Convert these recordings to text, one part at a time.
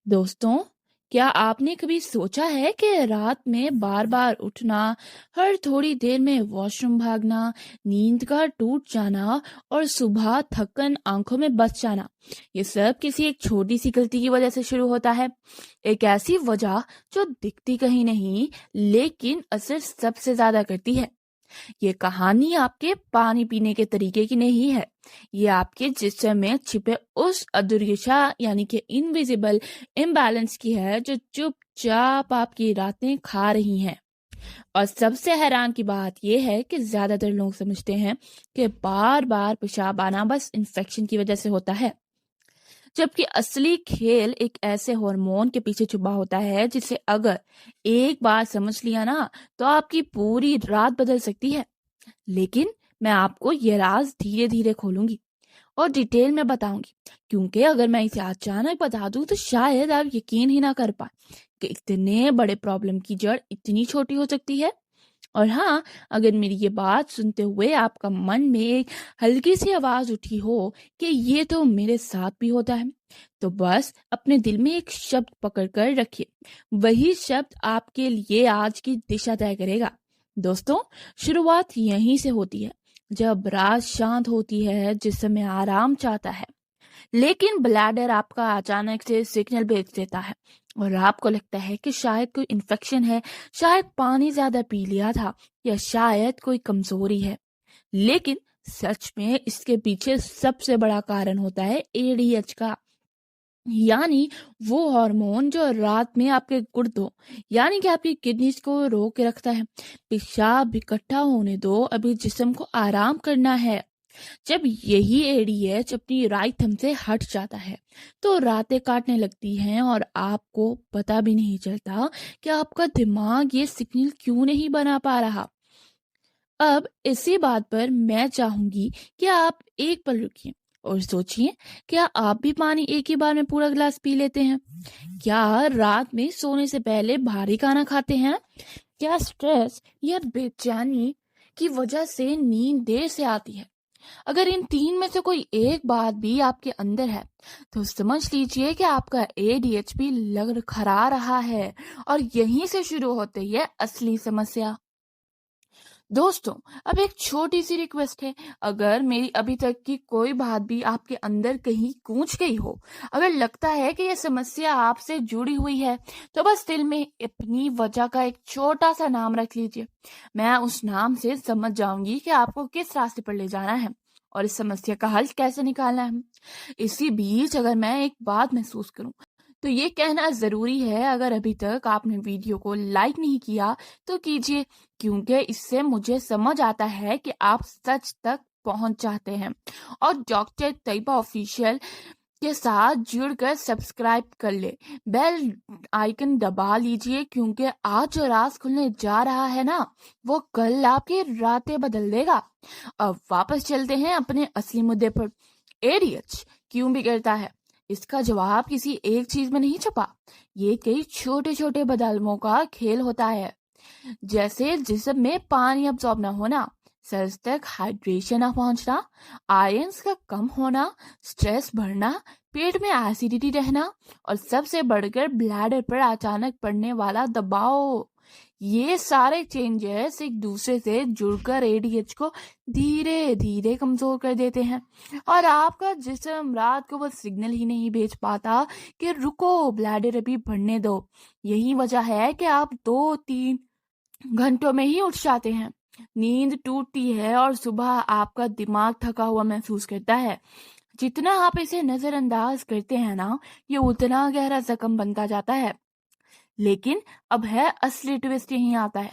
दोस्तों, क्या आपने कभी सोचा है कि रात में बार-बार उठना, हर थोड़ी देर में वॉशरूम भागना, नींद का टूट जाना और सुबह थकन आंखों में बस जाना, ये सब किसी एक छोटी सी गलती की वजह से शुरू होता है। एक ऐसी वजह जो दिखती कहीं नहीं, लेकिन असर सबसे ज्यादा करती है। ये कहानी आपके पानी पीने के तरीके की नहीं है। ये आपके जिस्म में छिपे उस अदृश्य यानी कि इनविजिबल इम्बैलेंस की है जो चुपचाप आपकी रातें खा रही हैं। और सबसे हैरान की बात यह है कि ज्यादातर लोग समझते हैं कि बार बार पेशाब आना बस इन्फेक्शन की वजह से होता है, जबकि असली खेल एक ऐसे हार्मोन के पीछे छुपा होता है जिसे अगर एक बार समझ लिया ना, तो आपकी पूरी रात बदल सकती है। लेकिन मैं आपको ये राज धीरे धीरे खोलूंगी और डिटेल में बताऊंगी, क्योंकि अगर मैं इसे अचानक बता दूं तो शायद आप यकीन ही ना कर पाए कि इतने बड़े प्रॉब्लम की जड़ इतनी छोटी हो सकती है। और हाँ, अगर मेरी ये बात सुनते हुए आपका मन में एक हल्की सी आवाज उठी हो कि ये तो मेरे साथ भी होता है, तो बस अपने दिल में एक शब्द पकड़ कर रखिए। वही शब्द आपके लिए आज की दिशा तय करेगा। दोस्तों, शुरुआत यहीं से होती है, जब रात शांत होती है, जिसमें आराम चाहता है, लेकिन ब्लैडर आपका अचानक से सिग्नल भेज देता है और आपको लगता है कि शायद कोई इन्फेक्शन है, शायद पानी ज्यादा पी लिया था, या शायद कोई कमजोरी है। लेकिन सच में इसके पीछे सबसे बड़ा कारण होता है एडीएच का, यानी वो हार्मोन जो रात में आपके गुर्दों यानी कि आपकी किडनीज को रोक के रखता है। पेशाब इकट्ठा होने दो, अभी जिस्म को आराम करना है। जब यही एडीएच अपनी राइट थंब से हट जाता है, तो रातें काटने लगती हैं और आपको पता भी नहीं चलता कि आपका दिमाग ये सिग्नल क्यों नहीं बना पा रहा। अब इसी बात पर मैं चाहूंगी कि आप एक पल रुकिए और सोचिए, क्या आप भी पानी एक ही बार में पूरा गिलास पी लेते हैं? क्या रात में सोने से पहले भारी खाना खाते हैं? क्या स्ट्रेस या बेचैनी की वजह से नींद देर से आती है? अगर इन तीन में से कोई एक बात भी आपके अंदर है, तो समझ लीजिए कि आपका एडीएचपी लग खरा रहा है और यहीं से शुरू होती है असली समस्या। दोस्तों, अब एक छोटी सी रिक्वेस्ट है। अगर मेरी अभी तक की कोई बात भी आपके अंदर कहीं गूंज गई हो, अगर लगता है कि यह समस्या आपसे जुड़ी हुई है, तो बस दिल में अपनी वजह का एक छोटा सा नाम रख लीजिए। मैं उस नाम से समझ जाऊंगी कि आपको किस रास्ते पर ले जाना है और इस समस्या का हल कैसे निकालना है। इसी बीच अगर मैं एक बात महसूस करूं, तो ये कहना जरूरी है, अगर अभी तक आपने वीडियो को लाइक नहीं किया तो कीजिए, क्योंकि इससे मुझे समझ आता है कि आप सच तक पहुंच चाहते हैं। और डॉक्टर तैयबा ऑफिशियल के साथ जुड़कर सब्सक्राइब कर ले, बेल आइकन दबा लीजिए, क्योंकि आज जो राज खुलने जा रहा है ना, वो कल आपकी रातें बदल देगा। अब वापस चलते हैं अपने असली मुद्दे पर। एडीएच क्यों बिगड़ता है? इसका जवाब किसी एक चीज में नहीं छुपा। ये कई छोटे छोटे बदलावों का खेल होता है, जैसे जिस्म में पानी अब्सॉर्ब न होना, सेल्स तक हाइड्रेशन न पहुंचना, आयंस का कम होना, स्ट्रेस बढ़ना, पेट में एसिडिटी रहना, और सबसे बढ़कर ब्लैडर पर अचानक पड़ने वाला दबाव। ये सारे चेंजेस एक दूसरे से जुड़कर एडीएच को धीरे धीरे कमजोर कर देते हैं और आपका जिस्म रात को वो सिग्नल ही नहीं भेज पाता कि रुको, ब्लैडर अभी बढ़ने दो। यही वजह है कि आप 2-3 घंटों में ही उठ जाते हैं, नींद टूटती है और सुबह आपका दिमाग थका हुआ महसूस करता है। जितना आप इसे नजरअंदाज करते हैं ना, ये उतना गहरा जख्म बनता जाता है। लेकिन अब है असली ट्विस्ट, यहीं आता है,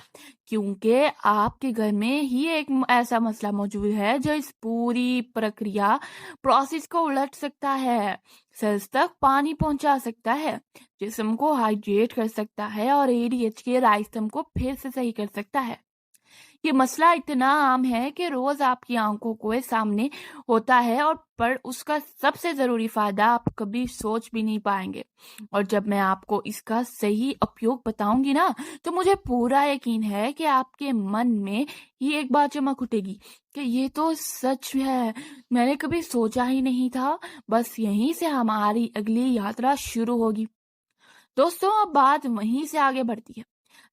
क्योंकि आपके घर में ही एक ऐसा मसला मौजूद है जो इस पूरी प्रक्रिया प्रोसेस को उलट सकता है, सेल्स तक पानी पहुंचा सकता है, जिस्म को हाइड्रेट कर सकता है और एडीएच के राइज्म को फिर से सही कर सकता है। ये मसला इतना आम है कि रोज आपकी आंखों के सामने होता है, और पर उसका सबसे जरूरी फायदा आप कभी सोच भी नहीं पाएंगे। और जब मैं आपको इसका सही उपयोग बताऊंगी ना, तो मुझे पूरा यकीन है कि आपके मन में ही एक बात चमक उठेगी कि ये तो सच है, मैंने कभी सोचा ही नहीं था। बस यहीं से हमारी अगली यात्रा शुरू होगी। दोस्तों, अब बात वहीं से आगे बढ़ती है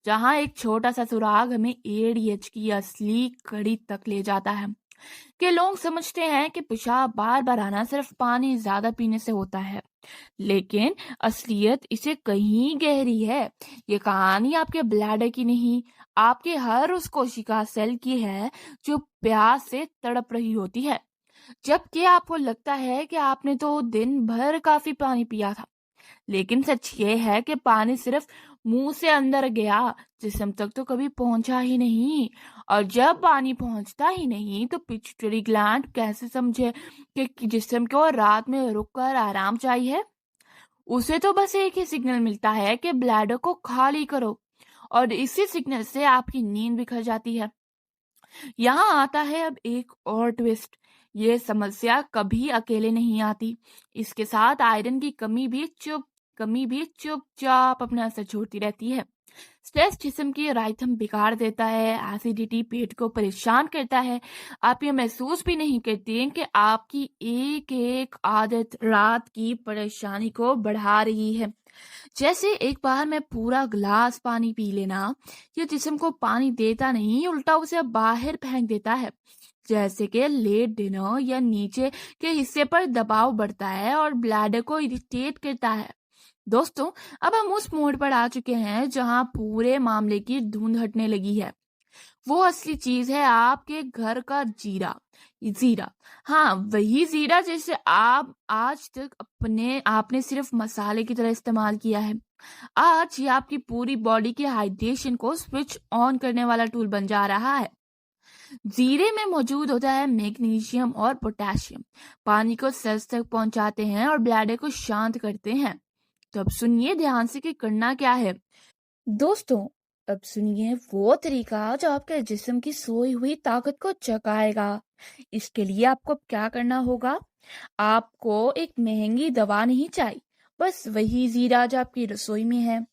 जहां एक छोटा सा सुराग हमें एडीएच की असली कड़ी तक ले जाता है। कि लोग समझते हैं कि पेशाब बार बार आना सिर्फ पानी ज्यादा पीने से होता है, लेकिन असलियत इसे कहीं गहरी है। ये कहानी आपके ब्लैडर की नहीं, आपके हर उस कोशिका सेल की है जो प्यास से तड़प रही होती है। जबकि आपको लगता है कि आपने तो दिन भर काफी पानी पिया था, लेकिन सच ये है कि पानी सिर्फ मुंह से अंदर गया, जिस्म तक तो कभी पहुंचा ही नहीं। और जब पानी पहुंचता ही नहीं तो पिट्यूटरी ग्लैंड कैसे समझे कि जिस्म को रात में रुककर आराम चाहिए। उसे तो बस एक ही सिग्नल मिलता है कि ब्लैडर को खाली करो, और इसी सिग्नल से आपकी नींद बिखर जाती है। यहाँ आता है अब एक और ट्विस्ट। ये समस्या कभी अकेले नहीं आती, इसके साथ आयरन की कमी भी चुपचाप अपना असर छोड़ती रहती है। स्ट्रेस जिस्म की राइथम बिगाड़ देता है, एसिडिटी पेट को परेशान करता है। आप ये महसूस भी नहीं करते हैं कि आपकी एक एक आदत रात की परेशानी को बढ़ा रही है। जैसे एक बार मैं पूरा ग्लास पानी पी लेना, ये जिस्म को पानी देता नहीं, उल्टा उसे बाहर फेंक देता है। जैसे कि लेट डिनर या नीचे के हिस्से पर दबाव बढ़ता है और ब्लैडर को इरिटेट करता है। दोस्तों, अब हम उस मोड़ पर आ चुके हैं जहां पूरे मामले की धुंध हटने लगी है। वो असली चीज है आपके घर का जीरा। जीरा, हाँ, वही जीरा जिसे आप आज तक अपने आपने सिर्फ मसाले की तरह इस्तेमाल किया है। आज ये आपकी पूरी बॉडी के हाइड्रेशन को स्विच ऑन करने वाला टूल बन जा रहा है। जीरे में मौजूद होता है मैग्नीशियम और पोटेशियम, पानी को सेल्स तक पहुंचाते हैं और ब्लैडर को शांत करते हैं। तो अब सुनिए ध्यान से कि करना क्या है। दोस्तों, अब सुनिए वो तरीका जो आपके जिस्म की सोई हुई ताकत को जगाएगा। इसके लिए आपको क्या करना होगा? आपको एक महंगी दवा नहीं चाहिए, बस वही जीरा जो आपकी रसोई में है।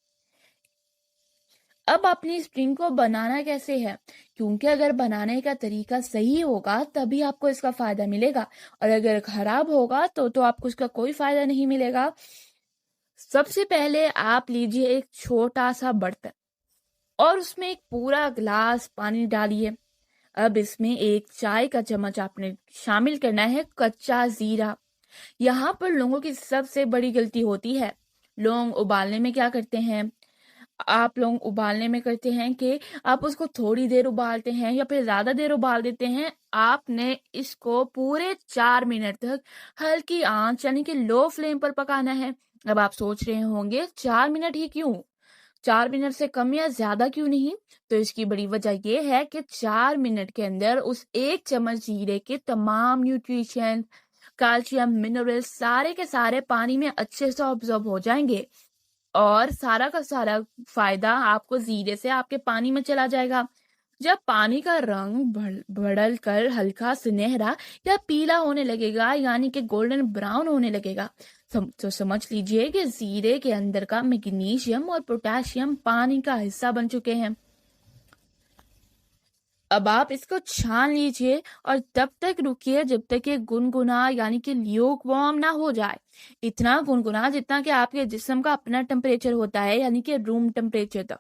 अब अपनी स्प्रिंग को बनाना कैसे है? क्योंकि अगर बनाने का तरीका सही होगा तभी आपको इसका फायदा मिलेगा, और अगर खराब होगा तो आपको इसका कोई फायदा नहीं मिलेगा। सबसे पहले आप लीजिए एक छोटा सा बर्तन और उसमें एक पूरा ग्लास पानी डालिए। अब इसमें एक चाय का चम्मच आपने शामिल करना है कच्चा जीरा। यहाँ पर लोगों की सबसे बड़ी गलती होती है। लोग उबालने में क्या करते हैं? आप लोग उबालने में करते हैं कि आप उसको थोड़ी देर उबालते हैं या फिर ज्यादा देर उबाल देते हैं। आपने इसको पूरे 4 मिनट तक हल्की आंच यानी कि लो फ्लेम पर पकाना है। अब आप सोच रहे होंगे 4 मिनट ही क्यों, 4 मिनट से कम या ज्यादा क्यों नहीं? तो इसकी बड़ी वजह यह है कि 4 मिनट के अंदर उस एक चम्मच जीरे के तमाम न्यूट्रिशन, कैल्शियम, मिनरल्स सारे के सारे पानी में अच्छे से ऑब्जॉर्ब हो जाएंगे, और सारा का सारा फायदा आपको जीरे से आपके पानी में चला जाएगा। जब पानी का रंग बढ़ कर हल्का सुनहरा या पीला होने लगेगा, यानी कि गोल्डन ब्राउन होने लगेगा, तो समझ लीजिए कि जीरे के अंदर का मैग्नीशियम और पोटेशियम पानी का हिस्सा बन चुके हैं। अब आप इसको छान लीजिए और तब तक रुकिए जब तक ये गुनगुना यानी कि ल्यूक वार्म ना हो जाए। इतना गुनगुना जितना कि आपके जिस्म का अपना टेम्परेचर होता है, यानी कि रूम टेम्परेचर तक,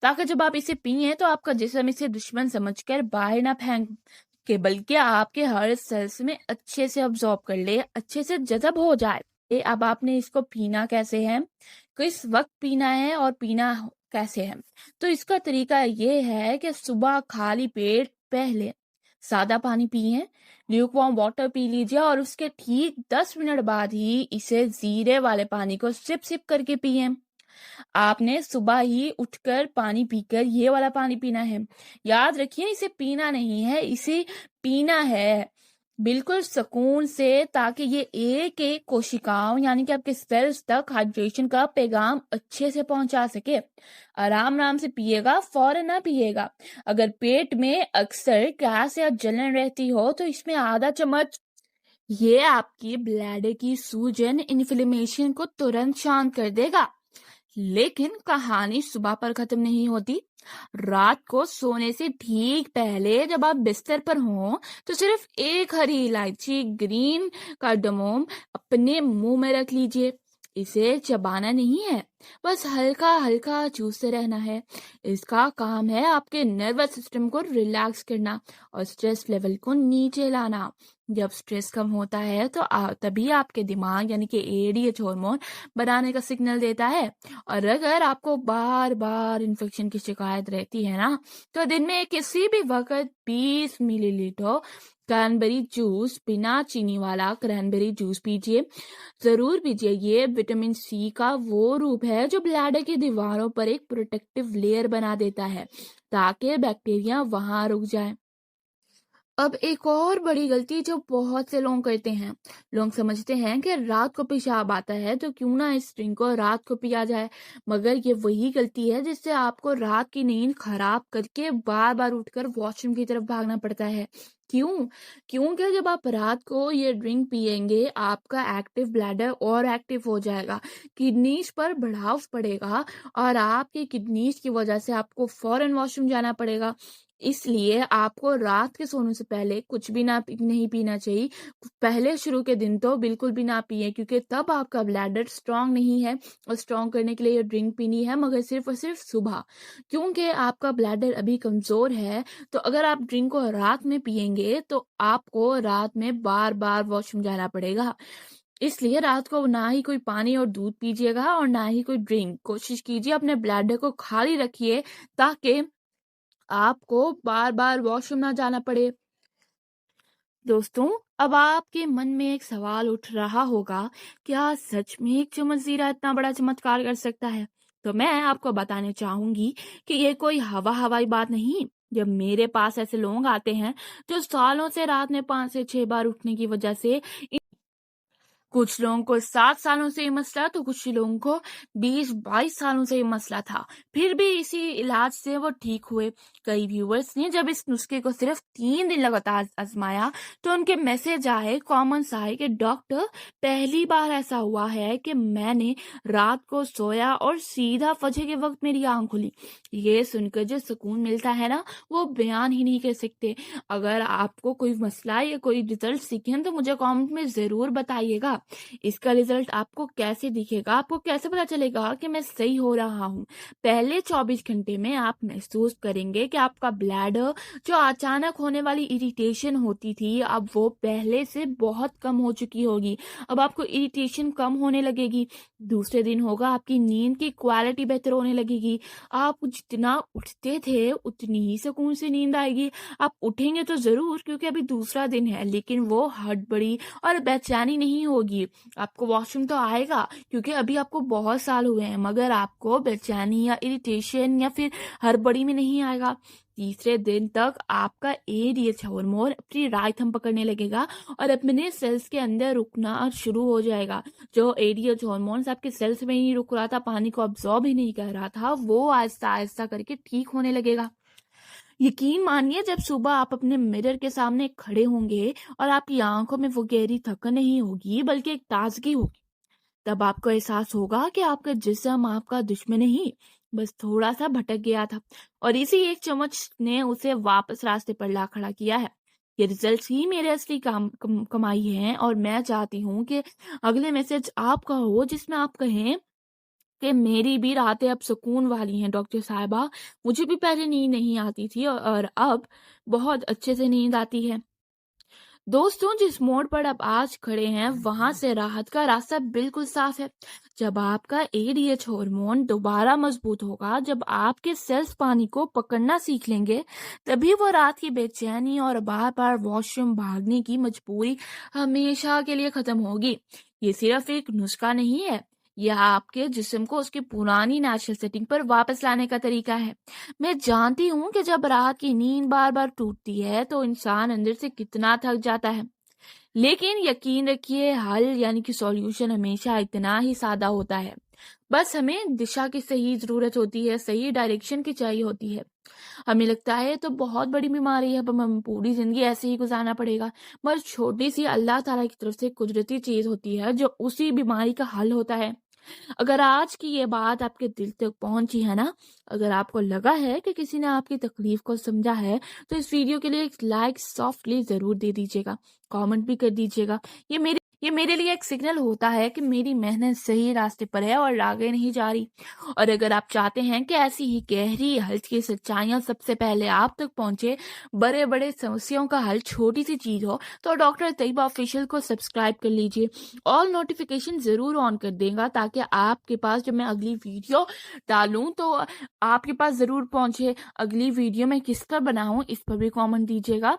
ताकि जब आप इसे पिए तो आपका जिस्म इसे दुश्मन समझकर बाहर ना फेंक के, बल्कि आपके हर सेल्स में अच्छे से अब्सॉर्ब कर ले, अच्छे से जज़ब हो जाए। अब आपने इसको पीना कैसे है, किस वक्त पीना है और पीना कैसे है? तो इसका तरीका ये है कि सुबह खाली पेट पहले सादा पानी पिए, ल्यूकवार्म वाटर पी लीजिए, और उसके ठीक 10 मिनट बाद ही इसे जीरे वाले पानी को सिप सिप करके पिए। आपने सुबह ही उठकर पानी पीकर ये वाला पानी पीना है। याद रखिए, इसे पीना नहीं है, इसे पीना है बिल्कुल सुकून से, ताकि ये एक एक कोशिकाओं यानी कि आपके सेल्स तक हाइड्रेशन का पैगाम अच्छे से पहुंचा सके। आराम आराम से पिएगा, फौरन ना पिएगा। अगर पेट में अक्सर गैस या जलन रहती हो तो इसमें आधा चम्मच, ये आपकी ब्लैडर की सूजन इन्फ्लेमेशन को तुरंत शांत कर देगा। लेकिन कहानी सुबह पर खत्म नहीं होती। रात को सोने से ठीक पहले जब आप बिस्तर पर हों तो सिर्फ एक हरी इलायची, ग्रीन कार्डमम अपने मुंह में रख लीजिए। इसे चबाना नहीं है, बस हल्का हल्का चूसते रहना है। इसका काम है आपके नर्वस सिस्टम को रिलैक्स करना और स्ट्रेस लेवल को नीचे लाना। जब स्ट्रेस कम होता है तो तभी आपके दिमाग यानी कि एडीएच हार्मोन बनाने का सिग्नल देता है। और अगर आपको बार बार इन्फेक्शन की शिकायत रहती है ना, तो दिन में किसी भी वक्त 20 मिलीलीटर क्रैनबेरी जूस, बिना चीनी वाला क्रैनबेरी जूस पीजिए, जरूर पीजिए। ये विटामिन सी का वो रूप है जो ब्लैडर की दीवारों पर एक प्रोटेक्टिव लेयर बना देता है ताकि बैक्टीरिया वहां रुक जाए। अब एक और बड़ी गलती जो बहुत से लोग करते हैं, लोग समझते हैं कि रात को पेशाब आता है तो क्यों ना इस ड्रिंक को रात को पिया जाए। मगर ये वही गलती है जिससे आपको रात की नींद खराब करके बार बार उठकर वॉशरूम की तरफ भागना पड़ता है। क्यों? क्योंकि जब आप रात को ये ड्रिंक पिएंगे आपका एक्टिव ब्लैडर और एक्टिव हो जाएगा, किडनीज पर बढ़ाव पड़ेगा और आपकी किडनीज की वजह से आपको फौरन वॉशरूम जाना पड़ेगा। इसलिए आपको रात के सोने से पहले कुछ भी नहीं पीना चाहिए। पहले शुरू के दिन तो बिल्कुल भी ना पिए, क्योंकि तब आपका ब्लैडर स्ट्रांग नहीं है और स्ट्रांग करने के लिए ये ड्रिंक पीनी है, मगर सिर्फ और सिर्फ सुबह। क्योंकि आपका ब्लैडर अभी कमजोर है, तो अगर आप ड्रिंक को रात में पिएंगे तो आपको रात में बार बार वॉशरूम जाना पड़ेगा। इसलिए रात को ना ही कोई पानी और दूध पीजिएगा और ना ही कोई ड्रिंक। कोशिश कीजिए अपने ब्लैडर को खाली रखिए ताकि आपको बार बार वॉशरूम ना जाना पड़े। दोस्तों, अब आपके मन में एक सवाल उठ रहा होगा, क्या सच में एक चम्मच जीरा इतना बड़ा चमत्कार कर सकता है? तो मैं आपको बताने चाहूंगी कि ये कोई हवाई बात नहीं। जब मेरे पास ऐसे लोग आते हैं जो सालों से रात में 5 से 6 बार उठने की वजह से, कुछ लोगों को 7 सालों से ये मसला, तो कुछ लोगों को 20-22 सालों से ये मसला था, फिर भी इसी इलाज से वो ठीक हुए। कई व्यूअर्स ने जब इस नुस्खे को सिर्फ 3 दिन लगातार आजमाया तो उनके मैसेज आए, कमेंट्स आए कि डॉक्टर, पहली बार ऐसा हुआ है कि मैंने रात को सोया और सीधा फजर के वक्त मेरी आंख खुली। ये सुनकर जो सुकून मिलता है ना, वो बयान ही नहीं कर सकते। अगर आपको कोई मसला या कोई रिजल्ट सीखे तो मुझे कमेंट में जरूर बताइएगा। इसका रिजल्ट आपको कैसे दिखेगा, आपको कैसे पता चलेगा कि मैं सही हो रहा हूँ? पहले 24 घंटे में आप महसूस करेंगे कि आपका ब्लैडर, जो अचानक होने वाली इरिटेशन होती थी, अब वो पहले से बहुत कम हो चुकी होगी। अब आपको इरिटेशन कम होने लगेगी। दूसरे दिन होगा आपकी नींद की क्वालिटी बेहतर होने लगेगी। आप जितना उठते थे उतनी ही सुकून से नींद आएगी। आप उठेंगे तो जरूर, क्योंकि अभी दूसरा दिन है, लेकिन वो हड़बड़ी और बेचैनी नहीं होगी। आपको वॉशरूम तो आएगा, क्योंकि अभी आपको बहुत साल हुए हैं, मगर आपको बेचैनी या इरिटेशन या फिर हड़बड़ी में नहीं आएगा। तीसरे दिन तक आपका एडीएच हार्मोन अपनी राइथम पकड़ने लगेगा और अपने सेल्स के अंदर रुकना शुरू हो जाएगा। जो एडीएच हार्मोन आपके सेल्स में ही रुक रहा था, पानी को अब्सॉर्ब ही नहीं कर रहा था, वो आहिस्ता आहिस्ता करके ठीक होने लगेगा। यकीन मानिए, जब सुबह आप अपने मिरर के सामने खड़े होंगे और आपकी आंखों में वो गहरी थकन नहीं होगी बल्कि एक ताजगी होगी, तब आपको एहसास होगा कि आपका जिस्म आपका दुश्मन नहीं, बस थोड़ा सा भटक गया था और इसी एक चम्मच ने उसे वापस रास्ते पर ला खड़ा किया है। ये रिजल्ट ही मेरे असली कमाई है और मैं चाहती हूँ कि अगले मैसेज आपका हो जिसमें आप कहें कि मेरी भी रातें अब सुकून वाली हैं डॉक्टर साहिबा। मुझे भी पहले नींद नहीं आती थी और अब बहुत अच्छे से नींद आती है। दोस्तों, जिस मोड़ पर आप आज खड़े हैं वहां से राहत का रास्ता बिल्कुल साफ है। जब आपका एडीएच हार्मोन दोबारा मजबूत होगा, जब आपके सेल्स पानी को पकड़ना सीख लेंगे, तभी वो रात की बेचैनी और बार बार वॉशरूम भागने की मजबूरी हमेशा के लिए खत्म होगी। ये सिर्फ एक नुस्खा नहीं है, यह आपके जिस्म को उसकी पुरानी नेचुरल सेटिंग पर वापस लाने का तरीका है। मैं जानती हूँ कि जब रात की नींद बार बार टूटती है तो इंसान अंदर से कितना थक जाता है, लेकिन यकीन रखिए, हल यानी कि सॉल्यूशन हमेशा इतना ही सादा होता है। बस हमें दिशा की सही जरूरत होती है, सही डायरेक्शन की चाहिए होती है। हमें लगता है तो बहुत बड़ी बीमारी है, अब हमें पूरी जिंदगी ऐसे ही गुजारना पड़ेगा, मगर छोटी सी अल्लाह ताला की तरफ से कुदरती चीज होती है जो उसी बीमारी का हल होता है। अगर आज की ये बात आपके दिल तक पहुंची है ना, अगर आपको लगा है कि किसी ने आपकी तकलीफ को समझा है, तो इस वीडियो के लिए एक लाइक सॉफ्टली जरूर दे दीजिएगा, कमेंट भी कर दीजिएगा। ये मेरे ये मेरे लिए एक सिग्नल होता है कि मेरी मेहनत सही रास्ते पर है और आगे नहीं जा रही। और अगर आप चाहते हैं कि ऐसी ही गहरी हल्की सच्चाइयाँ सबसे पहले आप तक पहुँचे, बड़े-बड़े समस्याओं का हल छोटी सी चीज़ हो, तो डॉक्टर तैयबा ऑफिशियल को सब्सक्राइब कर लीजिए। ऑल नोटिफिकेशन ज़रूर ऑन कर देगा ताकि आपके पास जब मैं अगली वीडियो डालूँ तो आपके पास ज़रूर पहुँचे। अगली वीडियो मैं किस पर बनाऊँ इस पर भी कमेंट दीजिएगा।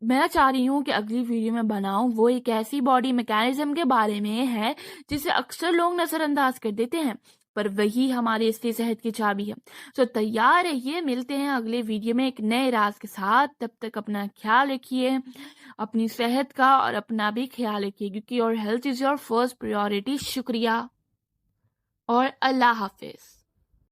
मैं चाह रही हूँ कि अगली वीडियो में बनाऊँ वो एक ऐसी बॉडी मैकेनिज्म के बारे में है जिसे अक्सर लोग नज़रअंदाज कर देते हैं, पर वही हमारे असली सेहत की चाबी है। तो तैयार रहिए, मिलते हैं अगले वीडियो में एक नए राज के साथ। तब तक अपना ख्याल रखिए, अपनी सेहत का और अपना भी ख्याल रखिए, क्योंकि your health is your first priority. शुक्रिया और अल्लाह हाफिज़।